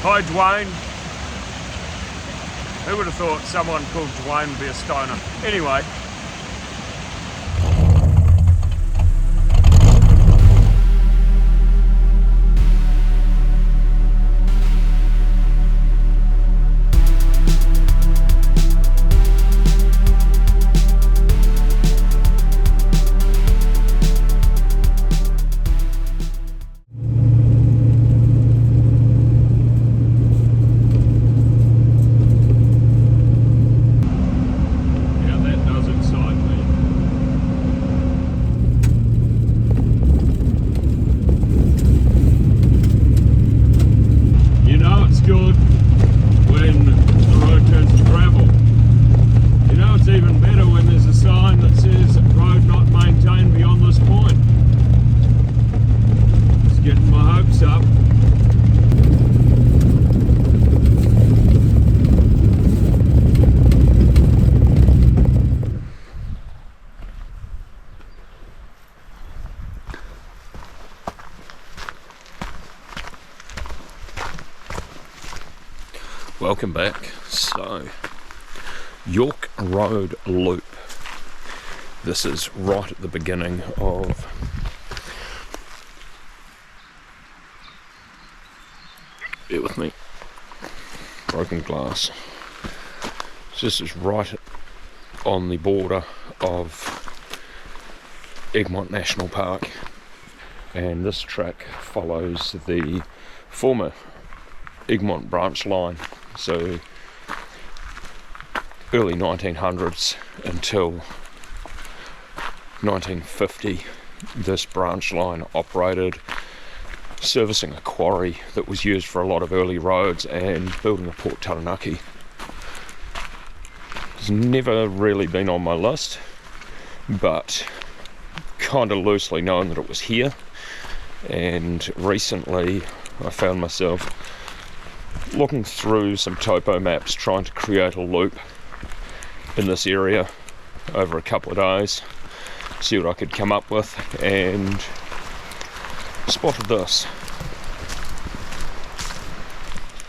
Hi Dwayne. Who would have thought someone called Dwayne would be a stoner? Anyway. Welcome back. So, York Road Loop. This is right at the beginning of bear with me. Broken glass. So this is right on the border of Egmont National Park, and this track follows the former Egmont branch line. So early 1900s until 1950, this branch line operated, servicing a quarry that was used for a lot of early roads and building a Port Taranaki. It's never really been on my list, but kind of loosely known that it was here, and recently I found myself looking through some topo maps trying to create a loop in this area over a couple of days, see what I could come up with, and spotted this.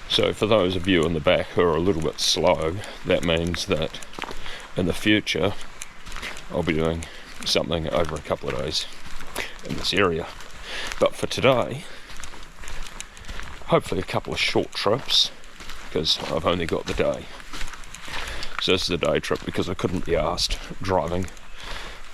So for those of you in the back who are a little bit slow, that means that in the future I'll be doing something over a couple of days in this area. But for today, hopefully a couple of short trips, because I've only got the day. So this is a day trip because I couldn't be asked driving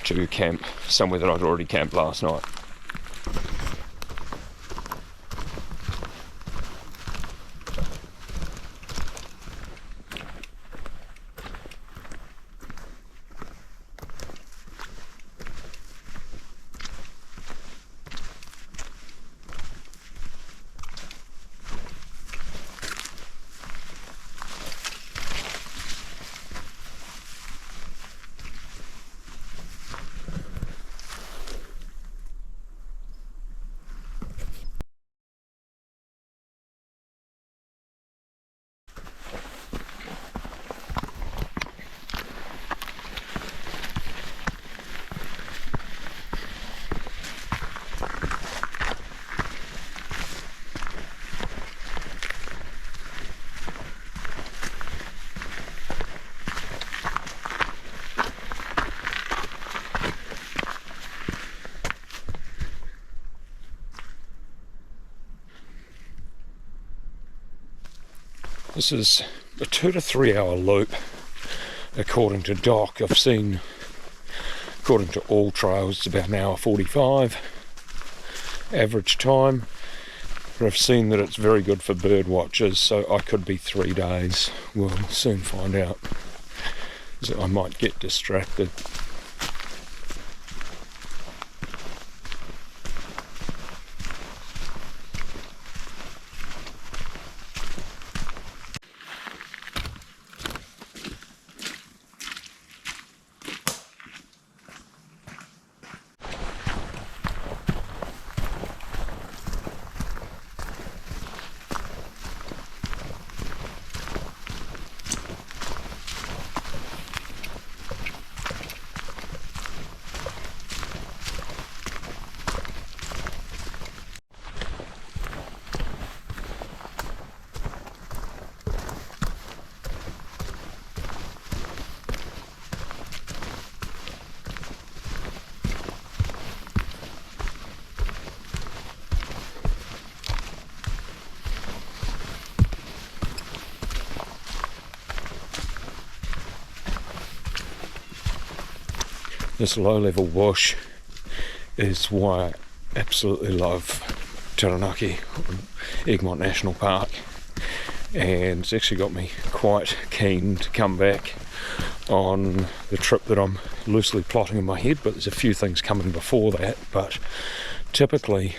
to camp somewhere that I'd already camped last night. This is a 2 to 3 hour loop according to Doc. I've seen, according to all trails, it's about 1 hour 45 average time, but I've seen that it's very good for bird watchers, so I could be 3 days. We'll soon find out. So I might get distracted. this low-level bush is why I absolutely love Taranaki, Egmont National Park, and it's actually got me quite keen to come back on the trip that I'm loosely plotting in my head, but there's a few things coming before that. But typically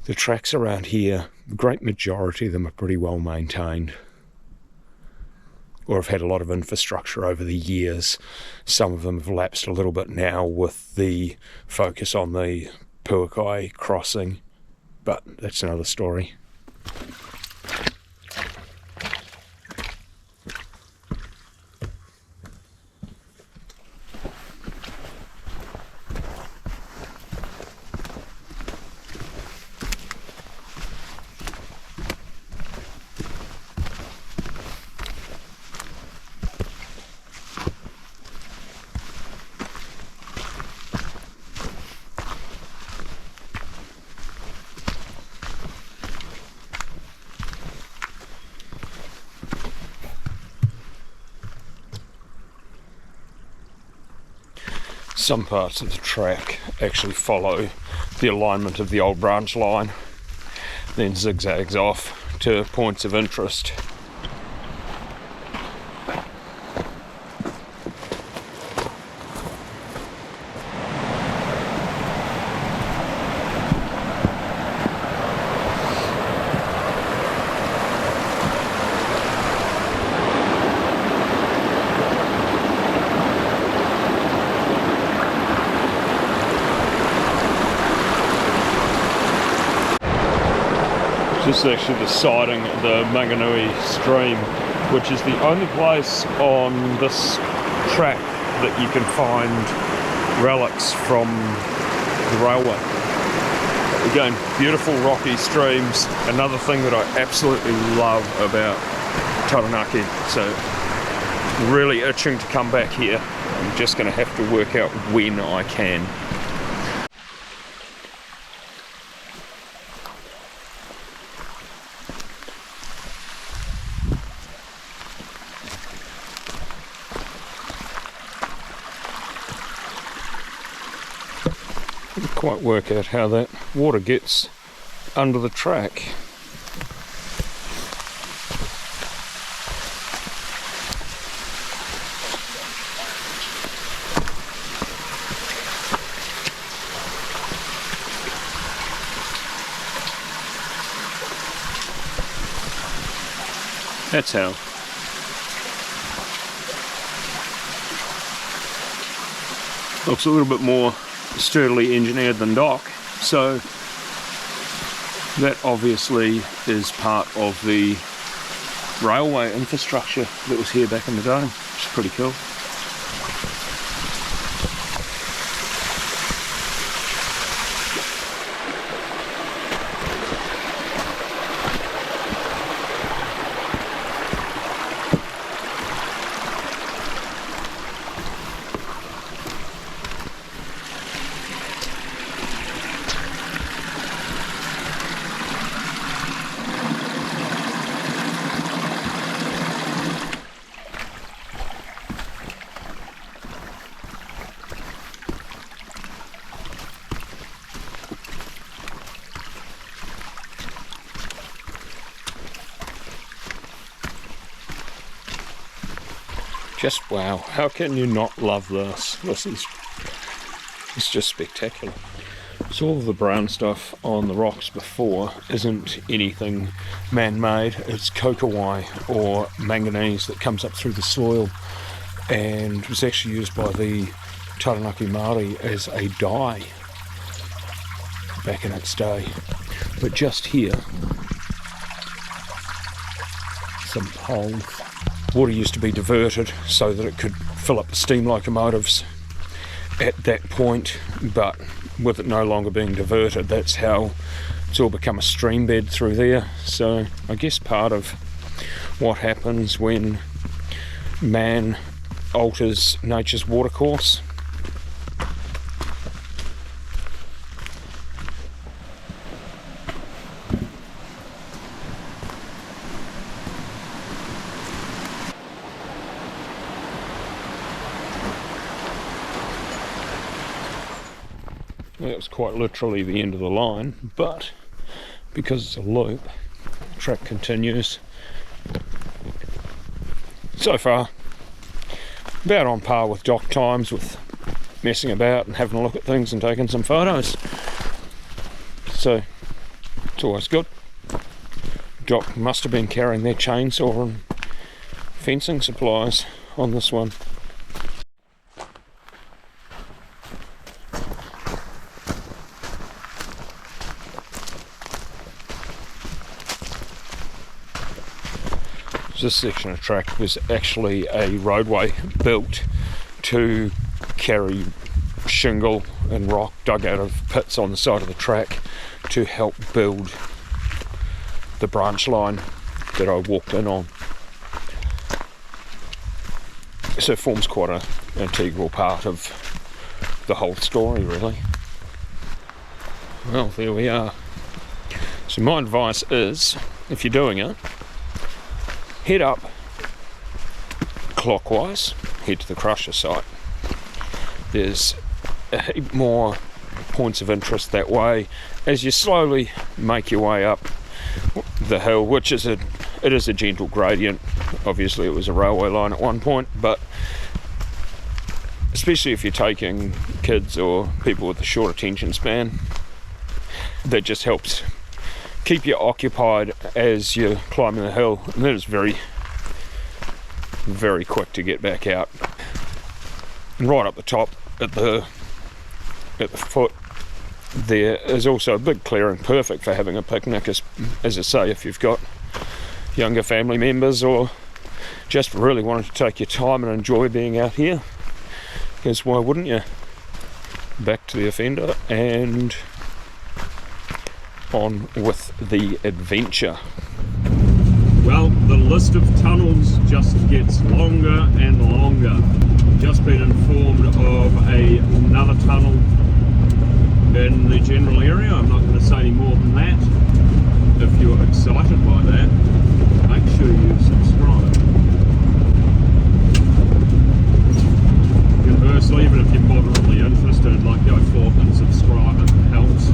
the tracks around here, the great majority of them are pretty well maintained, or have had a lot of infrastructure over the years. Some of them have lapsed a little bit now with the focus on the Puakai crossing, but that's another story. Some parts of the track actually follow the alignment of the old branch line, then zigzags off to points of interest. This is actually the siding of the Manganui stream, which is the only place on this track that you can find relics from the railway. Again, beautiful rocky streams, another thing that I absolutely love about Taranaki, so really itching to come back here. I'm just going to have to work out when I can. Quite work out how that water gets under the track. That's how. Looks a little bit more sturdily engineered than dock, so that obviously is part of the railway infrastructure that was here back in the day, which is pretty cool. Just wow, how can you not love this? It's just spectacular. So all of the brown stuff on the rocks before isn't anything man-made, it's kokowai or manganese that comes up through the soil and was actually used by the Taranaki Māori as a dye back in its day. But just here, some poles. Water used to be diverted so that it could fill up the steam locomotives at that point, but with it no longer being diverted, that's how it's all become a stream bed through there. So I guess part of what happens when man alters nature's watercourse. That was quite literally the end of the line, but because it's a loop, the track continues. So far, about on par with dock times, with messing about and having a look at things and taking some photos. So it's always good. Dock must have been carrying their chainsaw and fencing supplies on this one. This section of track was actually a roadway built to carry shingle and rock dug out of pits on the side of the track to help build the branch line that I walked in on. So it forms quite an integral part of the whole story, really. Well, there we are. So my advice is, if you're doing it, head up clockwise, head to the crusher site. There's a heap more points of interest that way as you slowly make your way up the hill, which is it is a gentle gradient. Obviously it was a railway line at one point, but especially if you're taking kids or people with a short attention span, that just helps keep you occupied as you're climbing the hill, and that is very, very quick to get back out. And right up the top, at the foot, there is also a big clearing, perfect for having a picnic, as I say, if you've got younger family members or just really wanting to take your time and enjoy being out here, because why wouldn't you? Back to the offender and on with the adventure. Well, the list of tunnels just gets longer and longer. Just been informed of another tunnel in the general area. I'm not going to say any more than that. If you're excited by that, make sure you subscribe. Conversely, even if you're moderately interested, like, go forth and subscribe, it helps.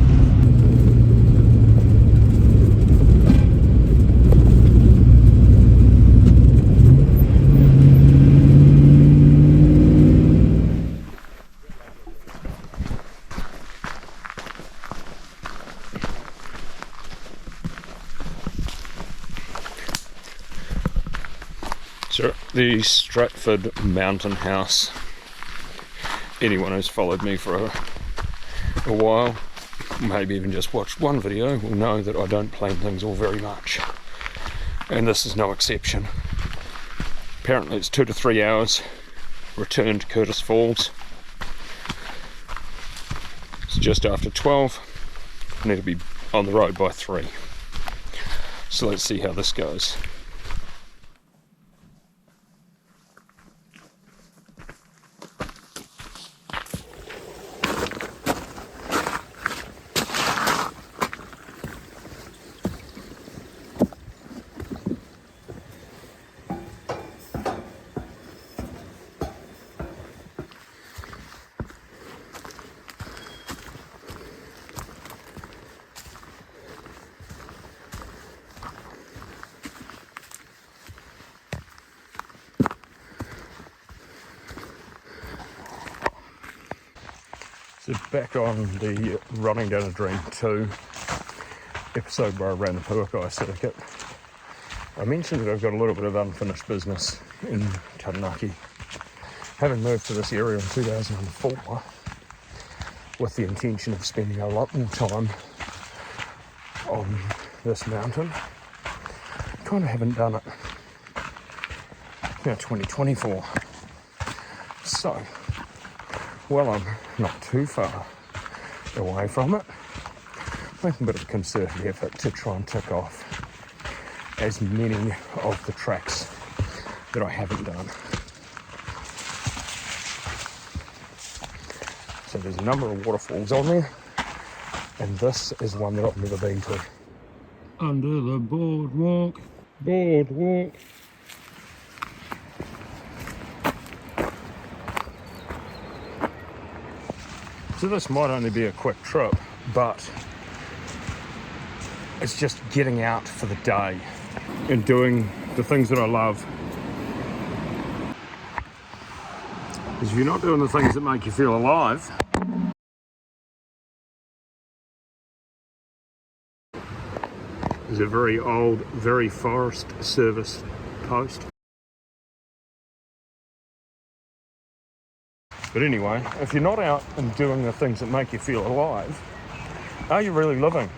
So the Stratford Mountain House. Anyone who's followed me for a while, maybe even just watched one video, will know that I don't plan things all very much, and this is no exception. Apparently it's 2 to 3 hours return to Curtis Falls. It's just after 12. I need to be on the road by 3. So let's see how this goes. So back on the Running Down a Dream 2 episode where I ran the Puakai circuit, I mentioned that I've got a little bit of unfinished business in Taranaki. Having moved to this area in 2004 with the intention of spending a lot more time on this mountain, kind of haven't done it. 2024. So, well, I'm not too far away from it. Making a bit of a concerted effort to try and tick off as many of the tracks that I haven't done. So there's a number of waterfalls on there, and this is one that I've never been to. Under the boardwalk. So this might only be a quick trip, but it's just getting out for the day and doing the things that I love. Because if you're not doing the things that make you feel alive, there's a very old, very Forest Service post. But anyway, if you're not out and doing the things that make you feel alive, are you really living?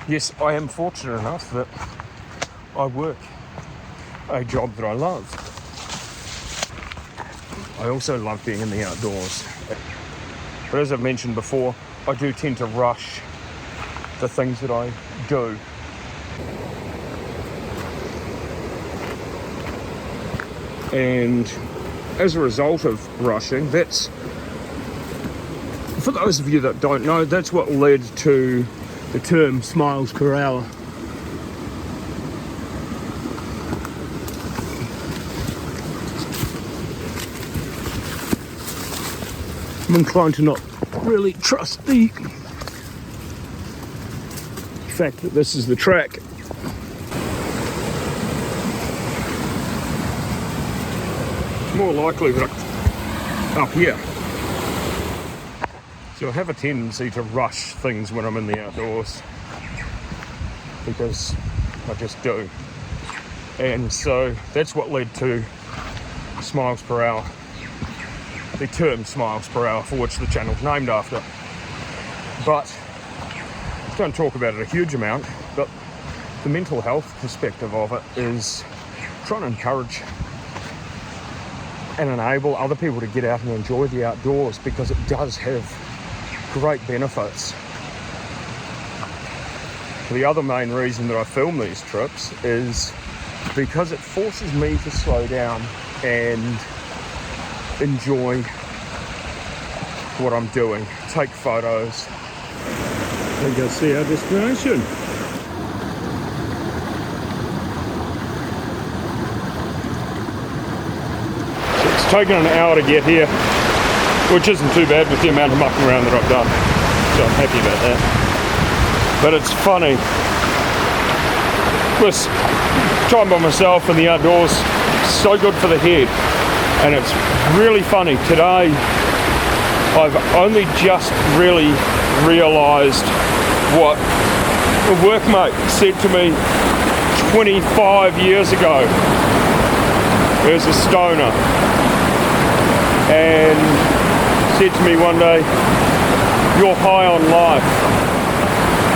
Yes, I am fortunate enough that I work a job that I love. I also love being in the outdoors. But as I've mentioned before, I do tend to rush the things that I do. And as a result of rushing, that's, for those of you that don't know, that's what led to the term smiles per hour. I'm inclined to not really trust the fact that this is the track. It's more likely that up here. So I have a tendency to rush things when I'm in the outdoors because I just do. And so that's what led to smiles per hour. The term smiles per hour, for which the channel's named after. But don't talk about it a huge amount, but the mental health perspective of it is trying to encourage and enable other people to get out and enjoy the outdoors, because it does have great benefits. The other main reason that I film these trips is because it forces me to slow down and enjoy what I'm doing, take photos, and go see our destination. It's taken an hour to get here, which isn't too bad with the amount of mucking around that I've done, so I'm happy about that. But it's funny, this time by myself in the outdoors, so good for the head. And it's really funny, today I've only just really realised what a workmate said to me 25 years ago. He was a stoner and said to me one day, "You're high on life."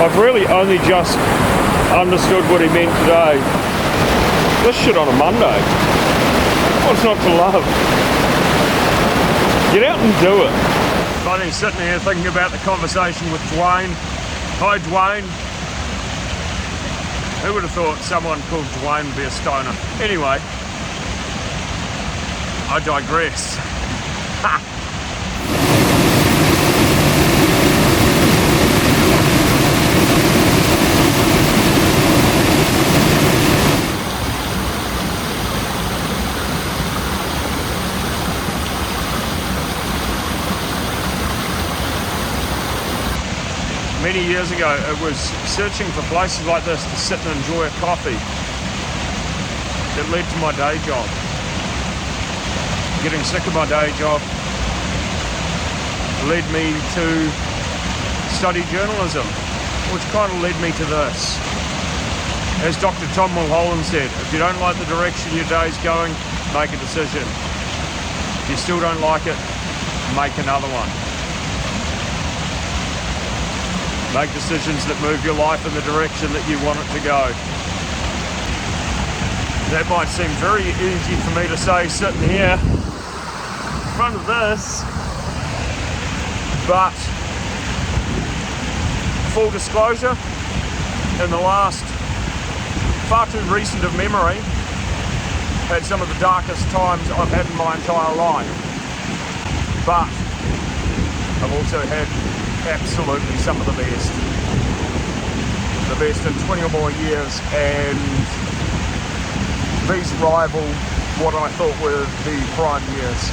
I've really only just understood what he meant today. This shit on a Monday. What's not to love? Get out and do it. Funny sitting here thinking about the conversation with Dwayne. Hi Dwayne. Who would have thought someone called Dwayne would be a stoner? Anyway, I digress. Ha! Many years ago, it was searching for places like this to sit and enjoy a coffee that led to my day job. Getting sick of my day job led me to study journalism, which kind of led me to this. As Dr. Tom Mulholland said, if you don't like the direction your day's going, make a decision. If you still don't like it, make another one. Make decisions that move your life in the direction that you want it to go. That might seem very easy for me to say sitting here in front of this, but full disclosure, in the last far too recent of memory, had some of the darkest times I've had in my entire life. But I've also had absolutely some of the best. The best in 20 or more years, and these rival what I thought were the prime years.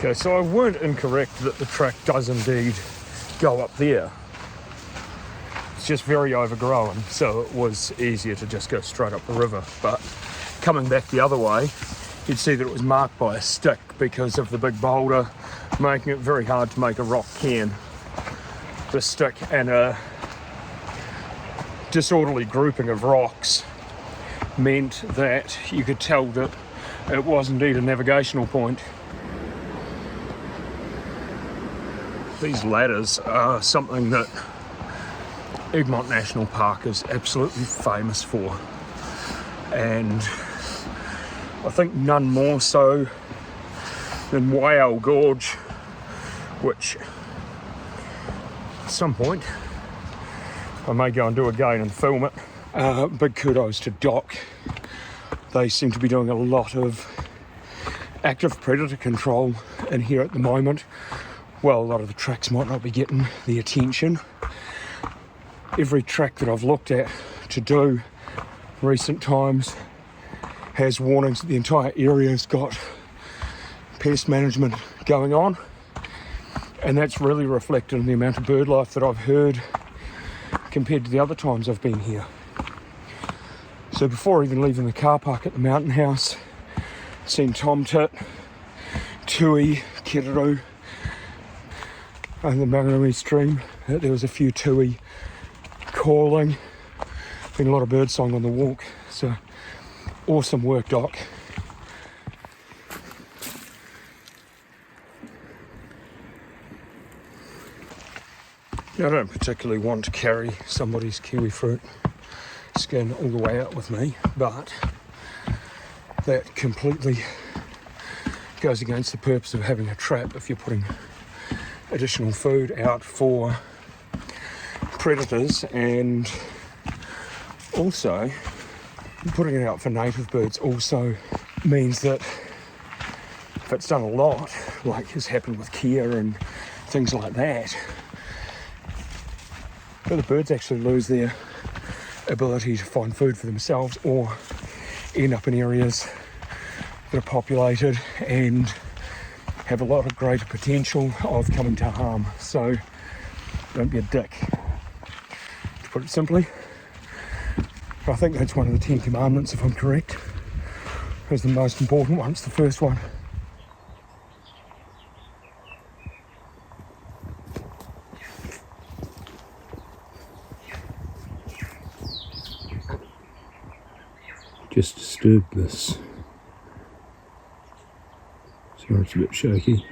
Okay, so I weren't incorrect that the track does indeed go up there. It's just very overgrown, so it was easier to just go straight up the river. But coming back the other way, you'd see that it was marked by a stick because of the big boulder, making it very hard to make a rock cairn. The stick and a disorderly grouping of rocks meant that you could tell that it was indeed a navigational point. These ladders are something that Egmont National Park is absolutely famous for, and I think none more so than Whale Gorge, which at some point I may go and do again and film it. Big kudos to Doc. They seem to be doing a lot of active predator control in here at the moment. Well, a lot of the tracks might not be getting the attention. Every track that I've looked at to do recent times has warnings that the entire area's got pest management going on, and that's really reflected in the amount of bird life that I've heard compared to the other times I've been here. So before even leaving the car park at the mountain house, seen tomtit, tui, kiraru, and the Maranui stream. There was a few tui calling. Been a lot of bird song on the walk. So awesome work, Doc. Now, I don't particularly want to carry somebody's kiwi fruit skin all the way out with me, but that completely goes against the purpose of having a trap if you're putting additional food out for predators, and also putting it out for native birds also means that if it's done a lot, like has happened with Kia and things like that, the birds actually lose their ability to find food for themselves or end up in areas that are populated and have a lot of greater potential of coming to harm. So don't be a dick, to put it simply. I think that's one of the 10 commandments, if I'm correct. It's the most important one. It's the first one. Just disturbed this, so it's a bit shaky.